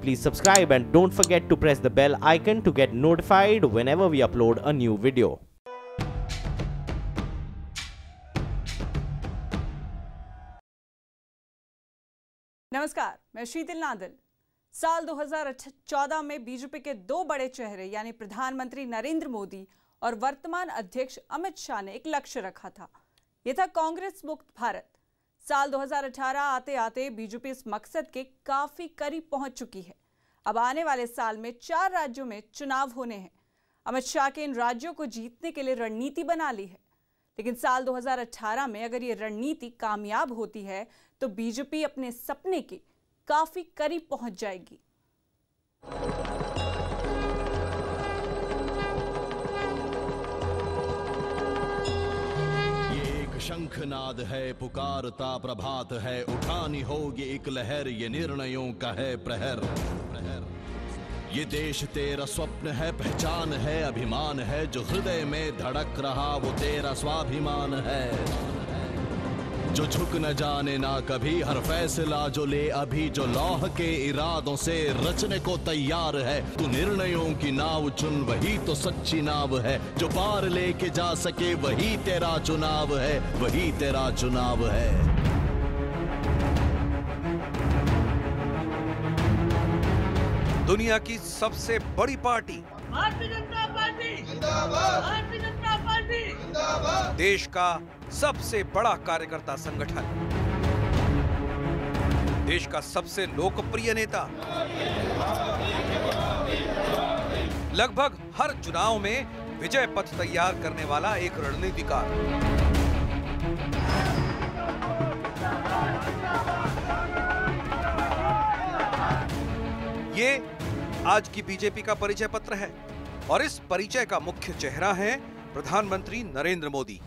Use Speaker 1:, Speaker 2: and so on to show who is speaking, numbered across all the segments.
Speaker 1: please subscribe and don't forget to press the bell icon to get notified whenever we upload a new video.
Speaker 2: नमस्कार, मैं शीतल Nadal. साल 2014 में BJP के दो बड़े चेहरे यानी प्रधानमंत्री नरेंद्र मोदी और वर्तमान अध्यक्ष अमित शाह ने एक लक्ष्य रखा था। यह था कांग्रेस मुक्त भारत। साल 2018 आते आते बीजेपी इस मकसद के काफी करीब पहुंच चुकी है। अब आने वाले साल में 4 राज्यों में चुनाव होने हैं। अमित शाह के इन राज्यों को जीतने के लिए रणनीति बना ली है, लेकिन साल 2018 में अगर ये रणनीति कामयाब होती है तो बीजेपी अपने सपने के काफी करीब पहुंच जाएगी।
Speaker 3: शंखनाद है, पुकारता प्रभात है, उठानी होगी एक लहर, ये निर्णयों का है प्रहर। ये देश तेरा स्वप्न है, पहचान है, अभिमान है, जो हृदय में धड़क रहा वो तेरा स्वाभिमान है। जो झुक न जाने ना कभी, हर फैसला जो ले अभी, जो लौह के इरादों से रचने को तैयार है। तू निर्णयों की नाव चुन, वही तो सच्ची नाव है, जो पार लेके जा सके वही तेरा चुनाव है, वही तेरा चुनाव है।
Speaker 4: दुनिया की सबसे बड़ी पार्टी
Speaker 5: भारतीय जनता पार्टी जिंदाबाद, भारतीय जनता पार्टी जिंदाबाद।
Speaker 4: देश का सबसे बड़ा कार्यकर्ता संगठन, देश का सबसे लोकप्रिय नेता, लगभग हर चुनाव में विजय पथ तैयार करने वाला एक रणनीतिकार। ये आज की बीजेपी का परिचय पत्र है और इस परिचय का मुख्य चेहरा है प्रधानमंत्री नरेंद्र मोदी।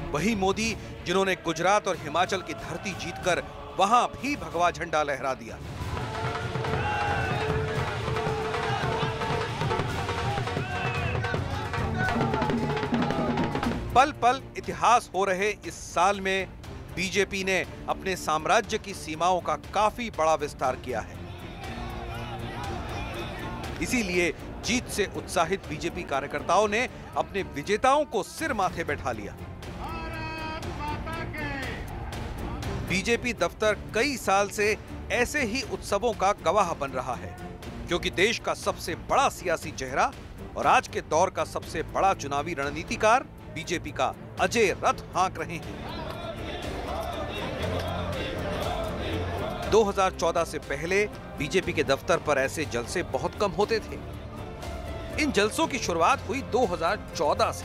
Speaker 4: वही मोदी जिन्होंने गुजरात और हिमाचल की धरती जीतकर वहां भी भगवा झंडा लहरा दिया। पल पल इतिहास हो रहे इस साल में बीजेपी ने अपने साम्राज्य की सीमाओं का काफी बड़ा विस्तार किया है। इसीलिए जीत से उत्साहित बीजेपी कार्यकर्ताओं ने अपने विजेताओं को सिर माथे बैठा लिया। बीजेपी दफ्तर कई साल से ऐसे ही उत्सवों का गवाह बन रहा है, क्योंकि देश का सबसे बड़ा सियासी चेहरा और आज के दौर का सबसे बड़ा चुनावी रणनीतिकार बीजेपी का अजय रथ हाँक रहे हैं। 2014 से पहले बीजेपी के दफ्तर पर ऐसे जलसे बहुत कम होते थे। इन जलसों की शुरुआत हुई 2014 से।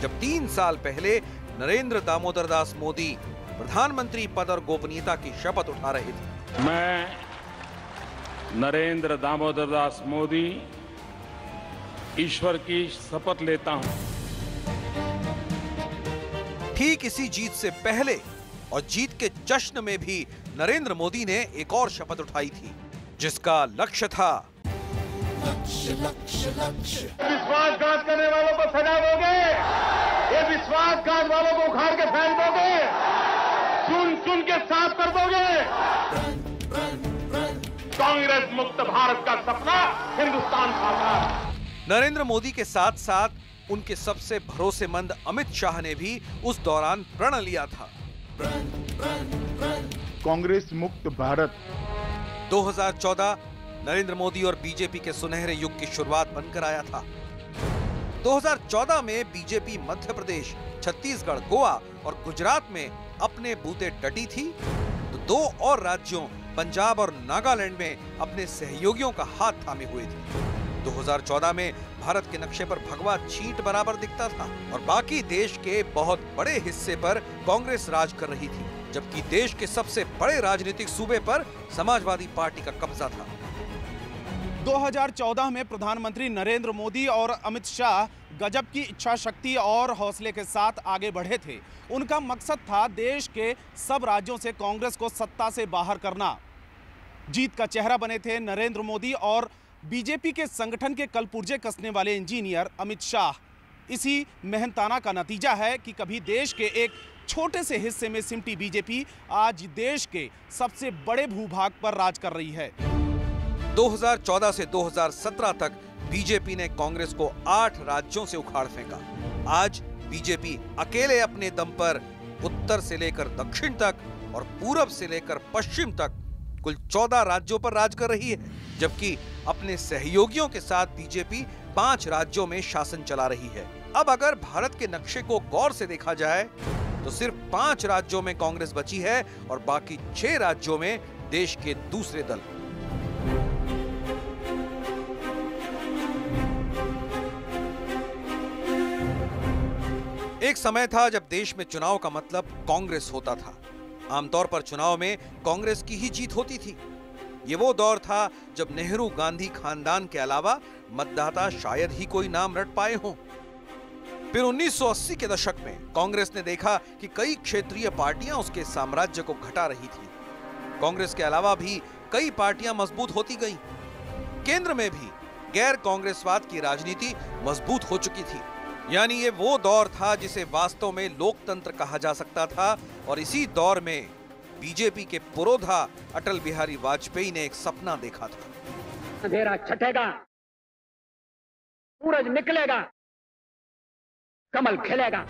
Speaker 4: जब 3 साल पहले नरेंद्र दामोदर दास मोदी प्रधानमंत्री पद और गोपनीयता की शपथ उठा रहे थे।
Speaker 6: मैं नरेंद्र दामोदर दास मोदी ईश्वर की शपथ लेता हूं।
Speaker 4: ठीक इसी जीत से पहले और जीत के जश्न में भी नरेंद्र मोदी ने एक और शपथ उठाई थी, जिसका लक्ष्य था
Speaker 7: विश्वासघात करने वालों को सजा दोगे, ये विश्वासघात वालों को उखाड़ के फेंक दोगे, चुन चुन के साफ कर दोगे। कांग्रेस मुक्त भारत का सपना हिंदुस्तान साकार।
Speaker 4: नरेंद्र मोदी के साथ साथ उनके सबसे भरोसेमंद अमित शाह ने भी उस दौरान प्रण लिया था।
Speaker 7: कांग्रेस मुक्त भारत
Speaker 4: 2014 नरेंद्र मोदी और बीजेपी के सुनहरे युग की शुरुआत बनकर आया था। 2014 में बीजेपी मध्य प्रदेश, छत्तीसगढ़, गोवा और गुजरात में अपने बूते डटी थी, तो 2 और राज्यों पंजाब और नागालैंड में अपने सहयोगियों का हाथ थामे हुए थे। 2014 में भारत के नक्शे पर भगवा छींट बराबर दिखता था और बाकी देश के बहुत बड़े हिस्से पर कांग्रेस राज कर रही थी, जबकि देश के सबसे बड़े राजनीतिक सूबे पर समाजवादी पार्टी का कब्जा था।
Speaker 8: 2014 में प्रधानमंत्री नरेंद्र मोदी और अमित शाह गजब की इच्छा शक्ति और हौसले के साथ आगे बढ़े थे। उनका मकसद था देश के सब राज्यों से कांग्रेस को सत्ता से बाहर करना। जीत का चेहरा बने थे नरेंद्र मोदी और बीजेपी के संगठन के कलपुर्जे कसने वाले इंजीनियर अमित शाह। इसी मेहनताना का नतीजा है कि कभी देश के एक छोटे से हिस्से में सिमटी बीजेपी आज देश के सबसे बड़े भूभाग पर राज कर रही है।
Speaker 4: 2014 से 2017 तक बीजेपी ने कांग्रेस को 8 राज्यों से उखाड़ फेंका। आज बीजेपी अकेले अपने दम पर उत्तर से लेकर दक्षिण तक और पूरब से लेकर पश्चिम तक कुल 14 राज्यों पर राज कर रही है, जबकि अपने सहयोगियों के साथ बीजेपी 5 राज्यों में शासन चला रही है। अब अगर भारत के नक्शे को गौर से देखा जाए तो सिर्फ 5 राज्यों में कांग्रेस बची है और बाकी 6 राज्यों में देश के दूसरे दल। एक समय था जब देश में चुनाव का मतलब कांग्रेस होता था। आमतौर पर चुनाव में कांग्रेस की ही जीत होती थी। ये वो दौर था जब नेहरू गांधी खानदान के अलावा मतदाता शायद ही कोई नाम रट पाए हों। फिर 1980 के दशक में कांग्रेस ने देखा कि कई क्षेत्रीय पार्टियां उसके साम्राज्य को घटा रही थी। कांग्रेस के अलावा भी कई पार्टियां मजबूत होती गईं। केंद्र में भी गैर कांग्रेसवाद की राजनीति मजबूत हो चुकी थी। यानी ये वो दौर था जिसे वास्तव में लोकतंत्र कहा जा सकता था। और इसी दौर में बीजेपी के पुरोधा अटल बिहारी वाजपेयी ने एक सपना देखा था।
Speaker 9: अंधेरा छटेगा, सूरज निकलेगा, कमल खिलेगा।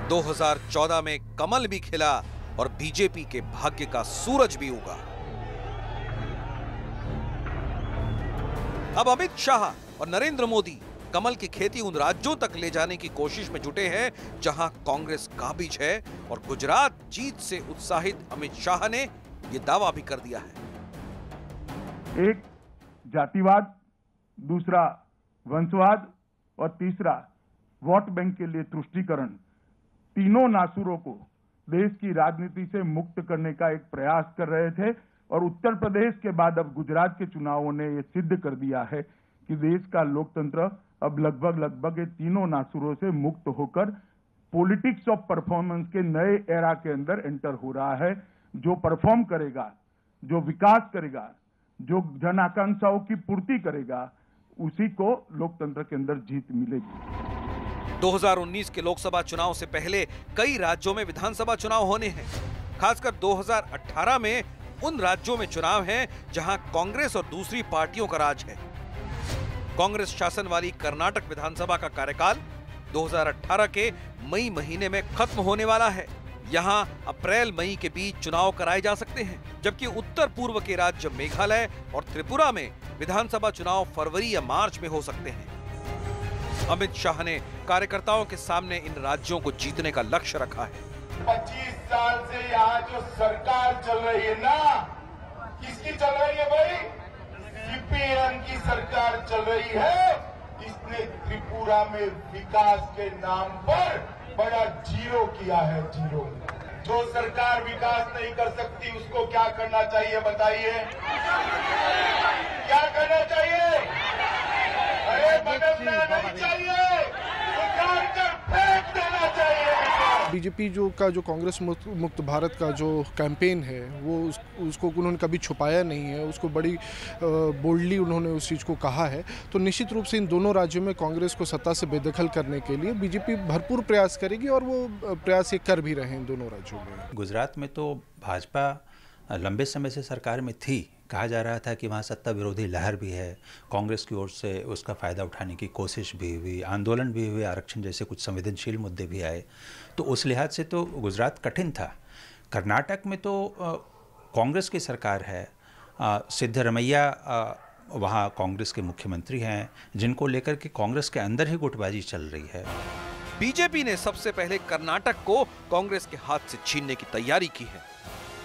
Speaker 4: 2014 में कमल भी खिला और बीजेपी के भाग्य का सूरज भी उगा। अब अमित शाह और नरेंद्र मोदी कमल की खेती उन राज्यों तक ले जाने की कोशिश में जुटे हैं जहां कांग्रेस काबिज है। और गुजरात जीत से उत्साहित अमित शाह ने यह दावा भी कर दिया है।
Speaker 10: एक जातिवाद, दूसरा वंशवाद और तीसरा वोट बैंक के लिए तुष्टीकरण, तीनों नासुरों को देश की राजनीति से मुक्त करने का एक प्रयास कर रहे थे। और उत्तर प्रदेश के बाद अब गुजरात के चुनावों ने यह सिद्ध कर दिया है कि देश का लोकतंत्र अब लगभग ये तीनों नासुरों से मुक्त होकर पॉलिटिक्स ऑफ परफॉर्मेंस के नए एरा के अंदर एंटर हो रहा है। जो परफॉर्म करेगा, जो विकास करेगा, जो जन आकांक्षाओं की पूर्ति करेगा, उसी को लोकतंत्र के अंदर जीत मिलेगी।
Speaker 4: 2019 के लोकसभा चुनाव से पहले कई राज्यों में विधानसभा चुनाव होने हैं। खासकर 2018 में उन राज्यों में चुनाव हैं जहां कांग्रेस और दूसरी पार्टियों का राज है। कांग्रेस शासन वाली कर्नाटक विधानसभा का कार्यकाल 2018 के मई महीने में खत्म होने वाला है। यहां अप्रैल मई के बीच चुनाव कराए जा सकते हैं, जबकि उत्तर पूर्व के राज्य मेघालय और त्रिपुरा में विधानसभा चुनाव फरवरी या मार्च में हो सकते हैं। अमित शाह ने कार्यकर्ताओं के सामने इन राज्यों को जीतने का लक्ष्य रखा है।
Speaker 7: 25 साल से यहाँ जो सरकार चल रही है ना, किसकी चल रही है भाई? सीपीएम की सरकार चल रही है। इसने त्रिपुरा में विकास के नाम पर बड़ा जीरो किया है, जीरो। जो सरकार विकास नहीं कर सकती उसको क्या करना चाहिए बताइए? क्या करना चाहिए? अरे बदलना नहीं चाहिए, सरकार को फेंक देना चाहिए।
Speaker 11: बीजेपी का कांग्रेस मुक्त भारत का जो कैंपेन है वो उसको उन्होंने कभी छुपाया नहीं है, उसको बड़ी बोल्डली उन्होंने उस चीज़ को कहा है। तो निश्चित रूप से इन दोनों राज्यों में कांग्रेस को सत्ता से बेदखल करने के लिए बीजेपी भरपूर प्रयास करेगी और वो प्रयास ये कर भी रहे हैं इन दोनों राज्यों में।
Speaker 12: गुजरात में तो भाजपा लंबे समय से सरकार में थी, कहा जा रहा था कि वहाँ सत्ता विरोधी लहर भी है, कांग्रेस की ओर से उसका फ़ायदा उठाने की कोशिश भी हुई, आंदोलन भी हुए, आरक्षण जैसे कुछ संवेदनशील मुद्दे भी आए। तो उस लिहाज से तो गुजरात कठिन था। कर्नाटक में तो कांग्रेस की सरकार है, सिद्धरमैया वहाँ कांग्रेस के मुख्यमंत्री हैं, जिनको लेकर के कांग्रेस के अंदर ही गुटबाजी चल रही है।
Speaker 4: बीजेपी ने सबसे पहले कर्नाटक को कांग्रेस के हाथ से छीनने की तैयारी की है।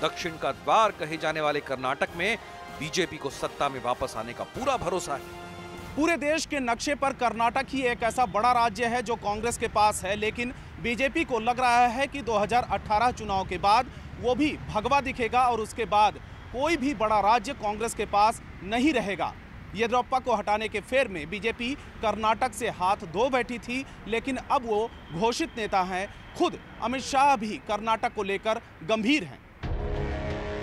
Speaker 4: दक्षिण का द्वार कहे जाने वाले कर्नाटक में बीजेपी को सत्ता में वापस आने का पूरा भरोसा है।
Speaker 8: पूरे देश के नक्शे पर कर्नाटक ही एक ऐसा बड़ा राज्य है जो कांग्रेस के पास है, लेकिन बीजेपी को लग रहा है कि 2018 चुनाव के बाद वो भी भगवा दिखेगा और उसके बाद कोई भी बड़ा राज्य कांग्रेस के पास नहीं रहेगा। येदियुरप्पा को हटाने के फेर में बीजेपी कर्नाटक से हाथ धो बैठी थी, लेकिन अब वो घोषित नेता हैं। खुद अमित शाह भी कर्नाटक को लेकर गंभीर हैं।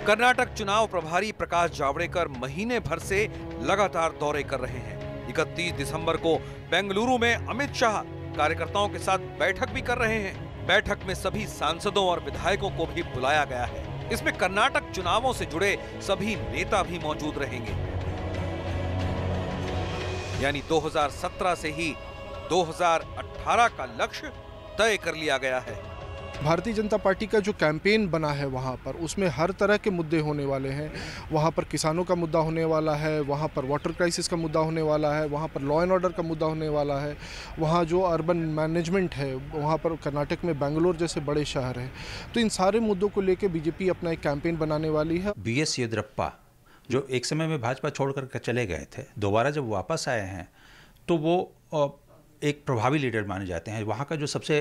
Speaker 4: कर्नाटक चुनाव प्रभारी प्रकाश जावड़ेकर महीने भर से लगातार दौरे कर रहे हैं। 31 दिसंबर को बेंगलुरु में अमित शाह कार्यकर्ताओं के साथ बैठक भी कर रहे हैं। बैठक में सभी सांसदों और विधायकों को भी बुलाया गया है। इसमें कर्नाटक चुनावों से जुड़े सभी नेता भी मौजूद रहेंगे। यानी 2017 से ही 2018 का लक्ष्य तय कर लिया गया है।
Speaker 11: भारतीय जनता पार्टी का जो कैंपेन बना है वहाँ पर, उसमें हर तरह के मुद्दे होने वाले हैं। वहाँ पर किसानों का मुद्दा होने वाला है, वहाँ पर वाटर क्राइसिस का मुद्दा होने वाला है, वहाँ पर लॉ एंड ऑर्डर का मुद्दा होने वाला है, वहाँ जो अर्बन मैनेजमेंट है, वहाँ पर कर्नाटक में बेंगलोर जैसे बड़े शहर हैं। तो इन सारे मुद्दों को लेकर बीजेपी अपना एक कैंपेन बनाने वाली है।
Speaker 12: BS येदियुरप्पा जो एक समय में भाजपा छोड़कर चले गए थे, दोबारा जब वापस आए हैं तो वो एक प्रभावी लीडर माने जाते हैं। वहाँ का जो सबसे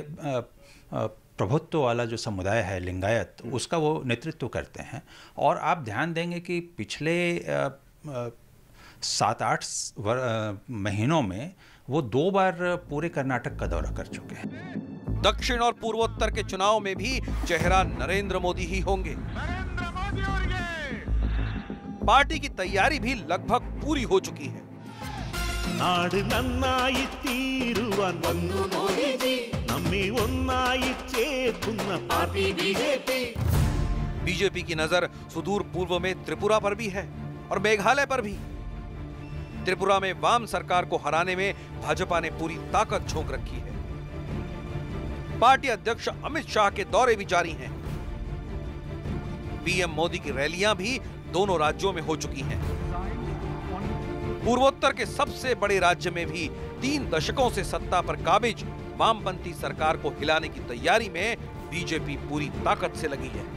Speaker 12: प्रभुत्व वाला जो समुदाय है लिंगायत, उसका वो नेतृत्व करते हैं। और आप ध्यान देंगे कि पिछले 7-8 महीनों में वो 2 बार पूरे कर्नाटक का दौरा कर चुके हैं।
Speaker 4: दक्षिण और पूर्वोत्तर के चुनाव में भी चेहरा नरेंद्र मोदी ही होंगे। पार्टी की तैयारी भी लगभग पूरी हो चुकी है। बीजेपी की नजर सुदूर पूर्व में त्रिपुरा पर भी है और मेघालय पर भी। त्रिपुरा में वाम सरकार को हराने में भाजपा ने पूरी ताकत झोंक रखी है। पार्टी अध्यक्ष अमित शाह के दौरे भी जारी हैं। पीएम मोदी की रैलियां भी दोनों राज्यों में हो चुकी हैं। पूर्वोत्तर के सबसे बड़े राज्य में भी 3 दशकों से सत्ता पर काबिज वामपंथी सरकार को हिलाने की तैयारी में बीजेपी पूरी ताकत से लगी है।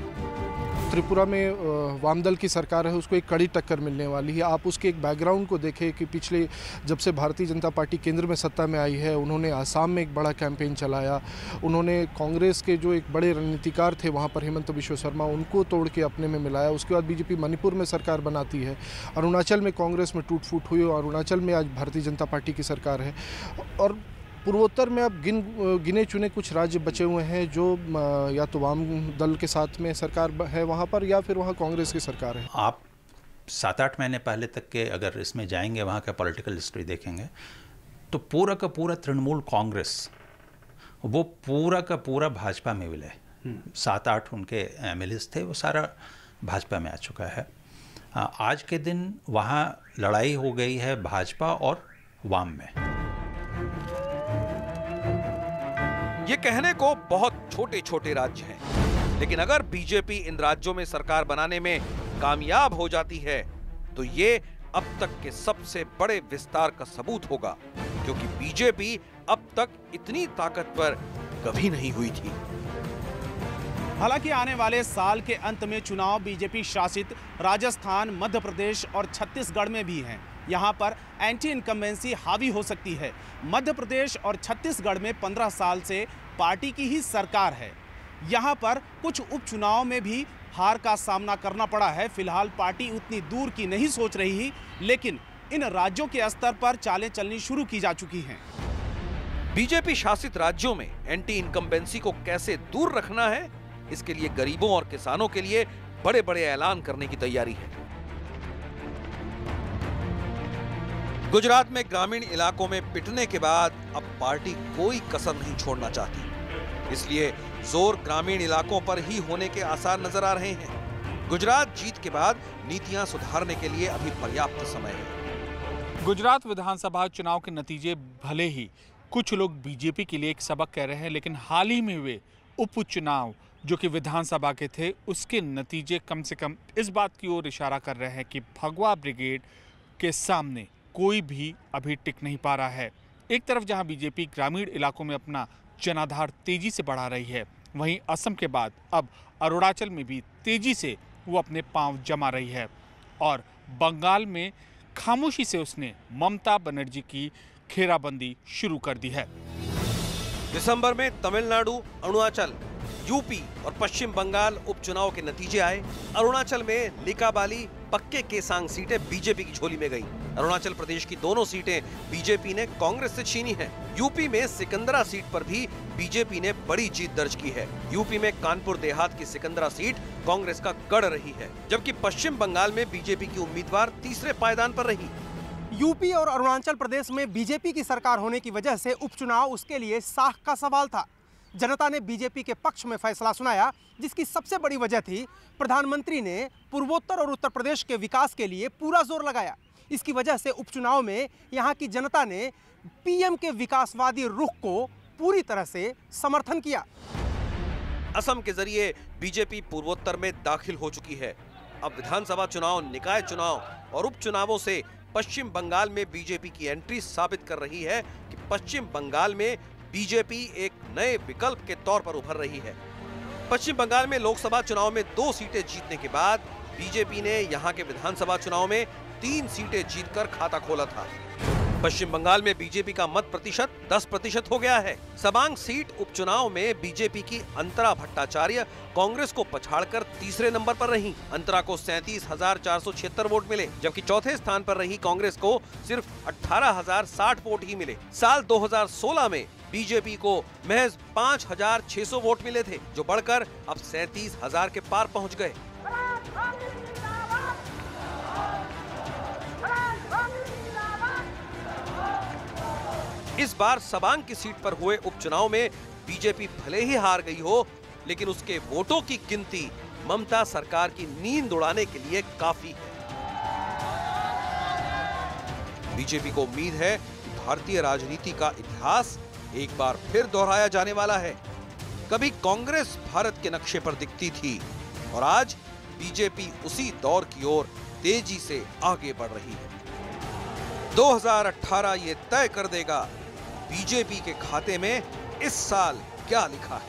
Speaker 11: त्रिपुरा में वामदल की सरकार है, उसको एक कड़ी टक्कर मिलने वाली है। आप उसके एक बैकग्राउंड को देखें कि पिछले जब से भारतीय जनता पार्टी केंद्र में सत्ता में आई है, उन्होंने आसाम में एक बड़ा कैंपेन चलाया। उन्होंने कांग्रेस के जो एक बड़े रणनीतिकार थे वहाँ पर, हेमंत बिश्व शर्मा, उनको तोड़ के अपने में मिलाया। उसके बाद बीजेपी मणिपुर में सरकार बनाती है। अरुणाचल में कांग्रेस में टूट फूट हुई और अरुणाचल में आज भारतीय जनता पार्टी की सरकार है। और पूर्वोत्तर में अब गिने चुने कुछ राज्य बचे हुए हैं जो या तो वाम दल के साथ में सरकार है वहाँ पर, या फिर वहाँ कांग्रेस की सरकार है।
Speaker 12: आप 7-8 महीने पहले तक के अगर इसमें जाएंगे, वहाँ का पॉलिटिकल हिस्ट्री देखेंगे तो पूरा का पूरा तृणमूल कांग्रेस वो पूरा का पूरा भाजपा में विलय। 7-8 उनके MLAs थे, वो सारा भाजपा में आ चुका है। आज के दिन वहाँ लड़ाई हो गई है भाजपा और वाम में।
Speaker 4: ये कहने को बहुत छोटे छोटे राज्य हैं, लेकिन अगर बीजेपी इन राज्यों में सरकार बनाने में कामयाब हो जाती है तो ये अब तक के सबसे बड़े विस्तार का सबूत होगा, क्योंकि बीजेपी अब तक इतनी ताकतवर कभी नहीं हुई थी।
Speaker 8: हालांकि आने वाले साल के अंत में चुनाव बीजेपी शासित राजस्थान, मध्य प्रदेश और छत्तीसगढ़ में भी हैं। यहाँ पर एंटी इनकम्बेंसी हावी हो सकती है। मध्य प्रदेश और छत्तीसगढ़ में 15 साल से पार्टी की ही सरकार है। यहाँ पर कुछ उपचुनाव में भी हार का सामना करना पड़ा है। फिलहाल पार्टी उतनी दूर की नहीं सोच रही, लेकिन इन राज्यों के स्तर पर चालें चलनी शुरू की जा चुकी हैं।
Speaker 4: बीजेपी शासित राज्यों में एंटी इनकम्बेंसी को कैसे दूर रखना है, इसके लिए गरीबों और किसानों के लिए बड़े बड़े ऐलान करने की तैयारी है। गुजरात में ग्रामीण इलाकों में पिटने के बाद अब पार्टी कोई कसर नहीं छोड़ना चाहती, इसलिए जोर ग्रामीण इलाकों पर ही होने के आसार नजर आ रहे हैं। गुजरात जीत के बाद नीतियां सुधारने के लिए अभी पर्याप्त समय है।
Speaker 6: गुजरात विधानसभा चुनाव के नतीजे भले ही कुछ लोग बीजेपी के लिए एक सबक कह रहे हैं, लेकिन हाल ही में हुए उपचुनाव जो कि विधानसभा के थे, उसके नतीजे कम से कम इस बात की ओर इशारा कर रहे हैं कि भगवा ब्रिगेड के सामने कोई भी अभी टिक नहीं पा रहा है। एक तरफ जहां बीजेपी ग्रामीण इलाकों में अपना जनाधार तेजी से बढ़ा रही है, वहीं असम के बाद अब अरुणाचल में भी तेजी से वो अपने पांव जमा रही है और बंगाल में खामोशी से उसने ममता बनर्जी की घेराबंदी शुरू कर दी है।
Speaker 4: दिसंबर में तमिलनाडु, अरुणाचल, यूपी और पश्चिम बंगाल उपचुनाव के नतीजे आए। अरुणाचल में लिकाबाली, पक्के केसांग सीटें बीजेपी की झोली में गई। अरुणाचल प्रदेश की दोनों सीटें बीजेपी ने कांग्रेस से छीनी हैं। यूपी में सिकंदरा सीट पर भी बीजेपी ने बड़ी जीत दर्ज की है। यूपी में कानपुर देहात की सिकंदरा सीट कांग्रेस का गढ़ रही है, जबकि पश्चिम बंगाल में बीजेपी की उम्मीदवार तीसरे पायदान पर रही।
Speaker 13: यूपी और अरुणाचल प्रदेश में बीजेपी की सरकार होने की वजह से उपचुनाव उसके लिए साख का सवाल था। जनता ने बीजेपी के पक्ष में फैसला सुनाया, जिसकी सबसे बड़ी वजह थी प्रधानमंत्री ने पूर्वोत्तर और उत्तर प्रदेश के विकास के लिए पूरा जोर लगाया। इसकी वजह से उपचुनाव में यहाँ की जनता ने पीएम के विकासवादी रुख को पूरी तरह से समर्थन किया।
Speaker 4: असम के जरिए बीजेपी पूर्वोत्तर में दाखिल हो चुकी है। अब विधानसभा चुनाव, निकाय चुनाव और उपचुनावों से पश्चिम बंगाल में बीजेपी की एंट्री साबित कर रही है कि पश्चिम बंगाल में बीजेपी एक नए विकल्प के तौर पर उभर रही है। पश्चिम बंगाल में लोकसभा चुनाव में 2 सीटें जीतने के बाद बीजेपी ने यहां के विधानसभा चुनाव में 3 सीटें जीतकर खाता खोला था। पश्चिम बंगाल में बीजेपी का मत प्रतिशत 10% हो गया है। सबांग सीट उपचुनाव में बीजेपी की अंतरा भट्टाचार्य कांग्रेस को पछाड़कर तीसरे नंबर पर रही। अंतरा को 37,476 वोट मिले, जबकि चौथे स्थान पर रही कांग्रेस को सिर्फ 18,060 वोट ही मिले। साल 2016 में बीजेपी को महज 5,600 वोट मिले थे, जो बढ़कर अब 37,000 के पार पहुंच गए। इस बार सबांग की सीट पर हुए उपचुनाव में बीजेपी भले ही हार गई हो, लेकिन उसके वोटों की गिनती ममता सरकार की नींद उड़ाने के लिए काफी है। बीजेपी को उम्मीद है कि भारतीय राजनीति का इतिहास एक बार फिर दोहराया जाने वाला है। कभी कांग्रेस भारत के नक्शे पर दिखती थी और आज बीजेपी उसी दौर की ओर तेजी से आगे बढ़ रही है। 2018 ये तय कर देगा बीजेपी के खाते में इस साल क्या लिखा है।